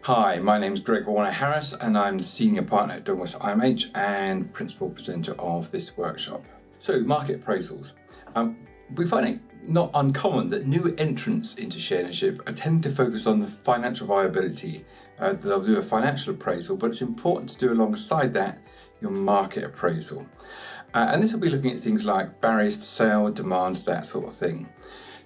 Hi, my name is Greg Warner-Harris and I'm the Senior Partner at Domus IMH and Principal Presenter of this workshop. So, market appraisals. We find it not uncommon that new entrants into share ownership tend to focus on the financial viability. They'll do a financial appraisal, but it's important to do alongside that your market appraisal. And this will be looking at things like barriers to sale, demand, that sort of thing.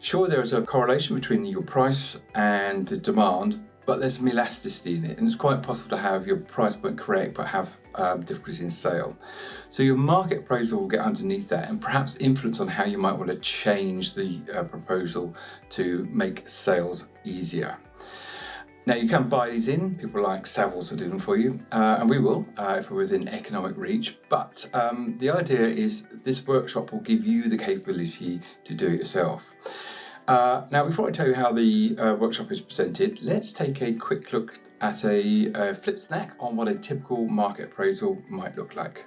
Sure, there is a correlation between your price and the demand, but there's some elasticity in it, and it's quite possible to have your price point correct but have difficulties in sale. So your market appraisal will get underneath that and perhaps influence on how you might want to change the proposal to make sales easier. Now you can buy these in, people like Savills will do them for you, and we will if we're within economic reach, but the idea is this workshop will give you the capability to do it yourself. Now, before I tell you how the workshop is presented, let's take a quick look at a flip snack on what a typical market appraisal might look like.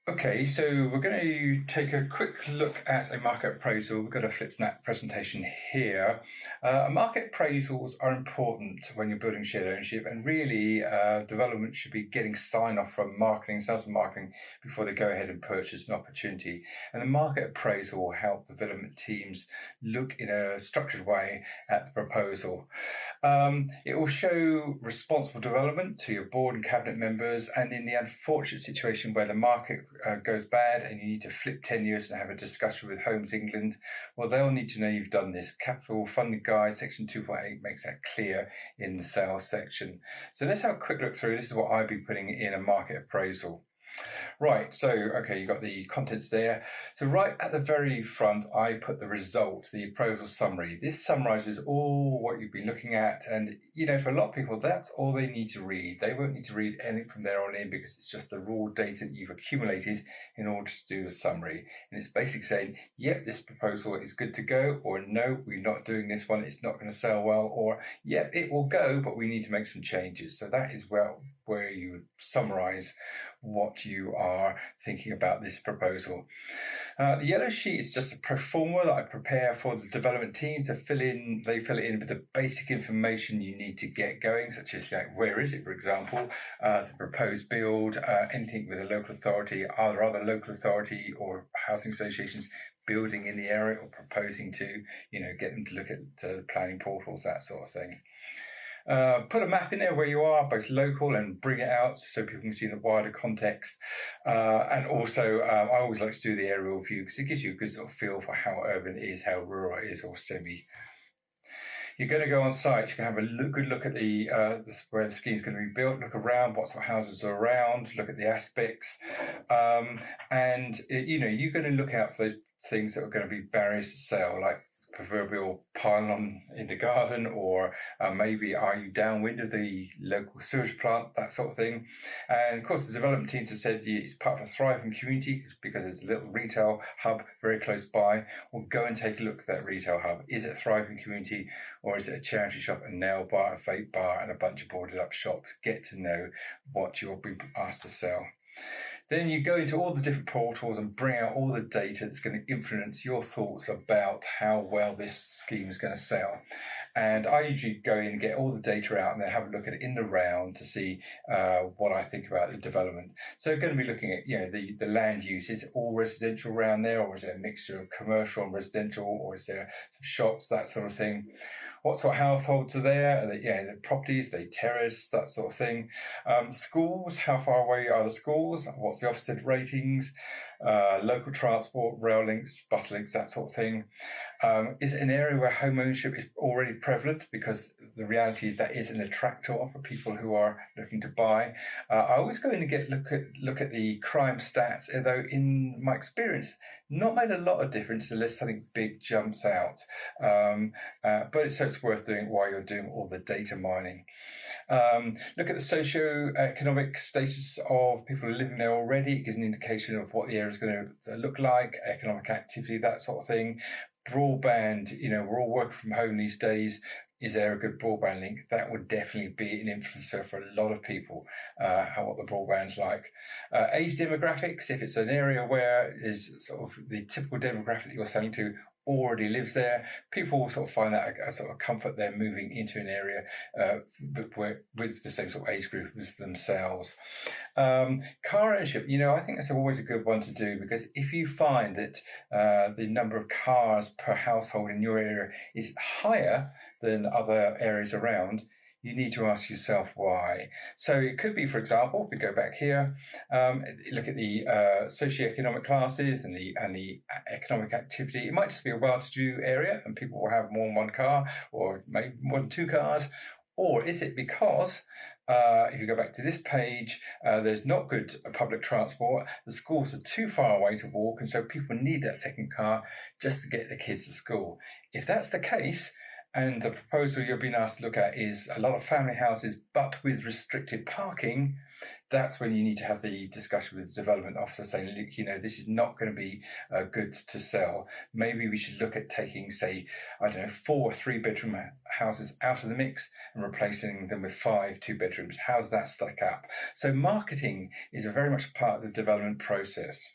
Okay, so we're going to take a quick look at a market appraisal. We've got a flip snap presentation here. Market appraisals are important when you're building shared ownership, and really development should be getting sign off from marketing, sales and marketing before they go ahead and purchase an opportunity. And the market appraisal will help development teams look in a structured way at the proposal. It will show responsible development to your board and cabinet members, and in the unfortunate situation where the market goes bad and you need to flip tenures and have a discussion with Homes England, well, they'll need to know you've done this. Capital Funding Guide, section 2.8 makes that clear in the sales section. So let's have a quick look through. This is what I'd be putting in a market appraisal. Right, so, okay, you've got the contents there. So right at the very front, I put the result, the appraisal summary. This summarises all what you've been looking at. And, you know, for a lot of people, that's all they need to read. They won't need to read anything from there on in because it's just the raw data that you've accumulated in order to do the summary. And it's basically saying, yep, this proposal is good to go, or no, we're not doing this one, it's not going to sell well, or yep, it will go, but we need to make some changes. So that is where you would summarise what you are thinking about this proposal. The yellow sheet is just a pro forma that I prepare for the development teams to fill in. They fill it in with the basic information you need to get going, such as like where is it, for example, the proposed build, anything with a local authority, are there other local authority or housing associations building in the area or proposing to, get them to look at the planning portals, that sort of thing. Put a map in there where you are, both local, and bring it out so people can see the wider context. And also, I always like to do the aerial view because it gives you a good sort of feel for how urban it is, how rural it is, or semi. You're going to go on site, you can have a good look at where the scheme is going to be built, look around, what sort of houses are around, look at the aspects. And, you're going to look out for the things that are going to be barriers to sale, like proverbial pylon in the garden, or maybe are you downwind of the local sewage plant, that sort of thing. And of course the development teams have said it's part of a thriving community because there's a little retail hub very close by. Well, go and take a look at that retail hub. Is it a thriving community, or is it a charity shop, a nail bar, a vape bar, and a bunch of boarded up shops? Get to know what you're being asked to sell. Then you go into all the different portals and bring out all the data that's going to influence your thoughts about how well this scheme is going to sell. And I usually go in and get all the data out and then have a look at it in the round to see what I think about the development. So going to be looking at, the land use. Is it all residential around there, or is it a mixture of commercial and residential, or is there some shops, that sort of thing? What sort of households are there? Are they, the properties, they terrace, that sort of thing. Schools, how far away are the schools? What's the Ofsted ratings? Local transport, rail links, bus links, that sort of thing. Is it an area where home ownership is already prevalent? Because the reality is that is an attractor for people who are looking to buy. I always go in and look at the crime stats, although in my experience, not made a lot of difference unless something big jumps out. But so it's worth doing while you're doing all the data mining. Look at the socio-economic status of people living there already. It gives an indication of what the area is going to look like, economic activity, that sort of thing. Broadband, we're all working from home these days. Is there a good broadband link? That would definitely be an influencer for a lot of people, what the broadband's like. Age demographics, if it's an area where is sort of the typical demographic that you're selling to already lives there. People will sort of find that a sort of comfort there moving into an area with the same sort of age group as themselves. Car ownership, I think that's always a good one to do, because if you find that the number of cars per household in your area is higher than other areas around, you need to ask yourself why. So it could be, for example, if we go back here, look at the socioeconomic classes and the economic activity. It might just be a well-to-do area and people will have more than one car, or maybe more than 2 cars. Or is it because if you go back to this page, there's not good public transport, the schools are too far away to walk, and so people need that second car just to get the kids to school? If that's the case, and the proposal you're being asked to look at is a lot of family houses but with restricted parking, that's when you need to have the discussion with the development officer saying, look, this is not going to be good to sell. Maybe we should look at taking, say, 4 3-bedroom houses out of the mix and replacing them with 5 2-bedrooms. How's that stack up? So marketing is a very much part of the development process.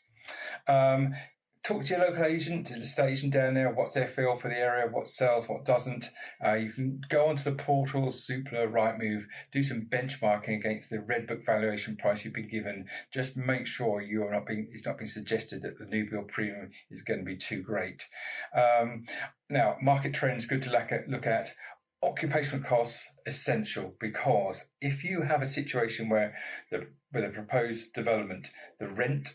Talk to your local agent, the estate agent down there, what's their feel for the area, what sells, what doesn't. You can go onto the portals, Zoopla, Rightmove, do some benchmarking against the Red Book valuation price you've been given. Just make sure it's not being suggested that the new build premium is going to be too great. Now, market trends, good to look at. Occupational costs, essential, because if you have a situation where with a proposed development, the rent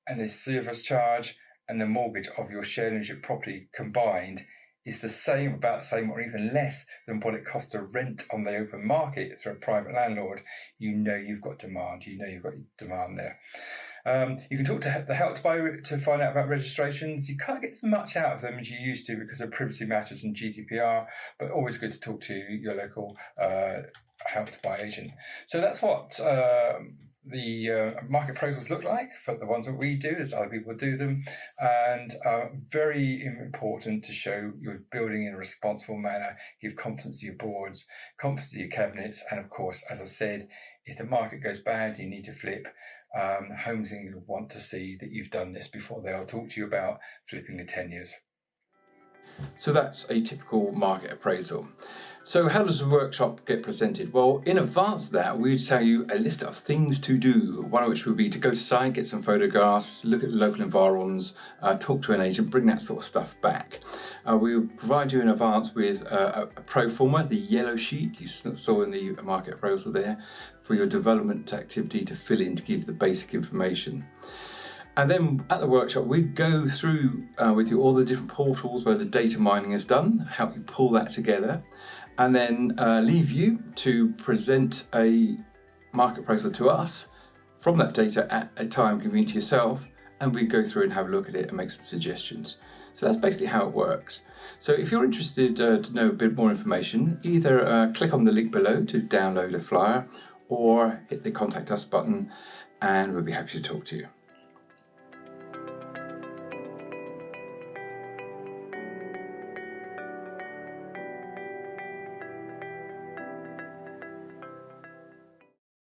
and the service charge and the mortgage of your shared ownership property combined is about the same or even less than what it costs to rent on the open market through a private landlord, you've got demand. You've got demand there. You can talk to the Help to Buy to find out about registrations. You can't get as much out of them as you used to because of privacy matters and GDPR, but always good to talk to your local Help to Buy agent. So that's what the market appraisals look like for the ones that we do. There's other people who do them, and very important to show you're building in a responsible manner, give confidence to your boards, confidence to your cabinets, and of course, as I said, if the market goes bad, you need to flip. Homes will want to see that you've done this before they'll talk to you about flipping the 10 years. So that's a typical market appraisal. So how does the workshop get presented? Well, in advance of that, we'd tell you a list of things to do, one of which would be to go to site, get some photographs, look at the local environs, talk to an agent, bring that sort of stuff back. We'll provide you in advance with a pro forma, the yellow sheet you saw in the market appraisal there, for your development activity to fill in to give the basic information. And then at the workshop, we go through with you all the different portals where the data mining is done, help you pull that together, and then leave you to present a market appraisal to us from that data at a time convenient to yourself, and we go through and have a look at it and make some suggestions. So that's basically how it works. So if you're interested to know a bit more information, either click on the link below to download a flyer or hit the contact us button and we'll be happy to talk to you.